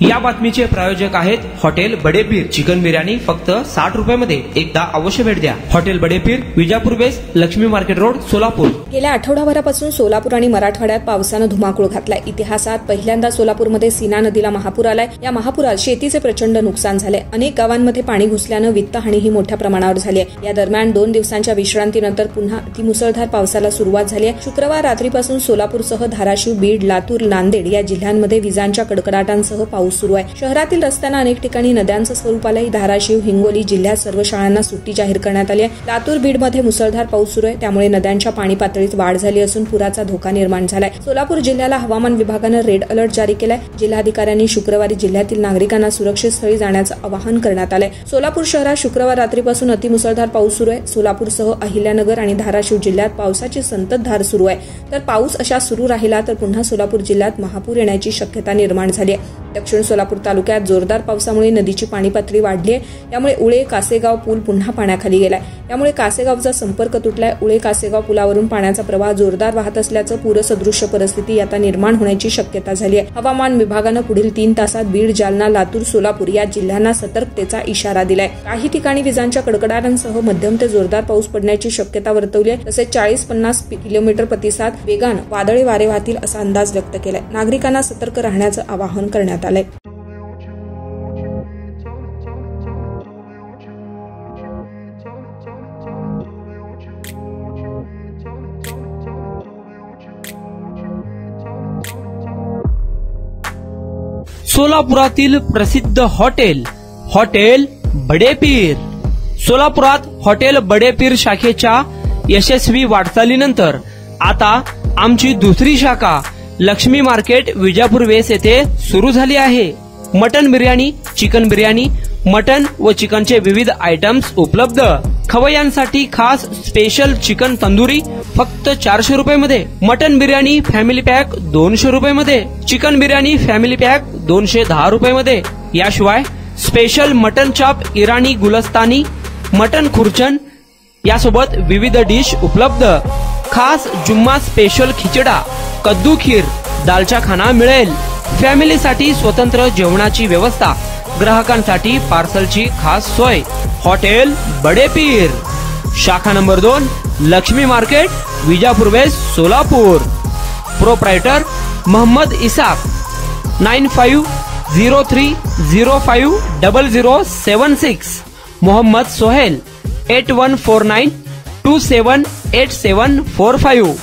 या बातमीचे प्रायोजक आहेत हॉटेल बडेपीर। चिकन बिर्याणी फक्त 60 रुपयामध्ये। एकदा अवश्य भेट द्या। Hotel Badepir, Vijapur west, Lakshmi market road, Solapur. गेल्या आठवडाभरापासून सोलापूर आणि मराठवाड्यात पावसानं धुमाकूळ घातलाय। इतिहासात पहिल्यांदा सोलापूरमध्ये सीना नदीला महापूर आलाय। या महापुरात शेतीचे प्रचंड नुकसान झाले। अनेक गावांमध्ये पाणी घुसल्यानं वित्तहानीही मोठ्या प्रमाणावर झाली आहे। या दरम्यान 2 दिवसांच्या विश्रांतीनंतर पुन्हा अतिमुसळधार पावसाला सुरुवात झाली आहे। शुक्रवार रात्रीपासून सोलापूरसह धाराशिव, बीड, लातूर, नांदेड या जिल्ह्यांमध्ये विजांच्या कडकडाटांसह पाऊस सुरू आहे। शहरातील रस्त्यांना अनेक ठिकाणी नद्यांचं स्वरूप आलंय। धाराशिव, हिंगोली जिल्ह्यात सर्व शाळांना सुट्टी जाहीर करण्यात आली आहे। लातूर, बीडमध्ये मुसळधार पाऊस सुरू आहे, त्यामुळे नद्यांच्या पाणी पातळीत वाढ झाली असून पुराचा धोका निर्माण झालाय। सोलापूर जिल्ह्याला हवामान विभागानं रेड अलर्ट जारी केलाय। जिल्हाधिकाऱ्यांनी शुक्रवारी जिल्ह्यातील नागरिकांना सुरक्षित स्थळी जाण्याचं आवाहन करण्यात आलंय। सोलापूर शहरात शुक्रवार रात्रीपासून अतिमुसळधार पाऊस सुरू आहे। सोलापूरसह अहिल्यानगर आणि धाराशिव जिल्ह्यात पावसाची संततधार सुरू आहे। तर पाऊस अशा सुरू राहिला तर पुन्हा सोलापूर जिल्ह्यात महापूर येण्याची शक्यता निर्माण झाली आहे। दक्षिण सोलापूर तालुक्यात जोरदार पावसामुळे नदीची पाणी पातळी वाढली आहे। यामुळे उळे कासेगाव पूल पुन्हा पाण्याखाली गेलाय। यामुळे कासेगावचा संपर्क तुटलाय। उळे कासेगाव पुलावरून पाण्याचा प्रवाह जोरदार वाहत असल्याचं पूरसदृश्य परिस्थिती आता निर्माण होण्याची शक्यता झाली आहे। हवामान विभागानं पुढील 3 तासात बीड, जालना, लातूर, सोलापूर या जिल्ह्यांना सतर्कतेचा इशारा दिलाय। काही ठिकाणी विजांच्या कडकडाटांसह मध्यम ते जोरदार पाऊस पडण्याची शक्यता वर्तवली आहे। तसेच 40-50 किलोमीटर प्रतिसाद वेगानं वादळी वारे वाहतील असा अंदाज व्यक्त केलाय। नागरिकांना सतर्क राहण्याचं आवाहन करण्यात आलंय। सोलापुरातील प्रसिद्ध हॉटेल बडेपीर। सोलापुरात हॉटेल बडेपीर शाखेच्या यशस्वी वाटचालीनंतर आता आमची दुसरी शाखा लक्ष्मी मार्केट, विजापूर वेस्ट येथे सुरू झाली आहे। Mutton biryani, chicken biryani, mutton व चिकनचे विविध आयटम्स उपलब्ध। खवय्यांसाठी खास स्पेशल चिकन तंदुरी फक्त 400 रुपयामध्ये। मटन बिर्याणी फॅमिली पॅक 200 रुपयामध्ये। चिकन बिर्याणी फॅमिली पॅक 210 रुपयामध्ये। याशिवाय स्पेशल मटन चाप, इराणी गुलस्तानी, मटन खुर्चन यासोबत विविध डिश उपलब्ध। खास जुम्मा स्पेशल खिचडा, कद्दू खीर, दालचा खाना मिळेल। फॅमिलीसाठी स्वतंत्र जेवणाची व्यवस्था, ग्राहकांसाठी पार्सलची खास सोय। हॉटेल बडेपीर, शाखा number 2, Laxmi market, Vijapur west, Solapur. Proprietor Mohammed Isaq, 9503050076। Mohammed Sohel, 8149278745।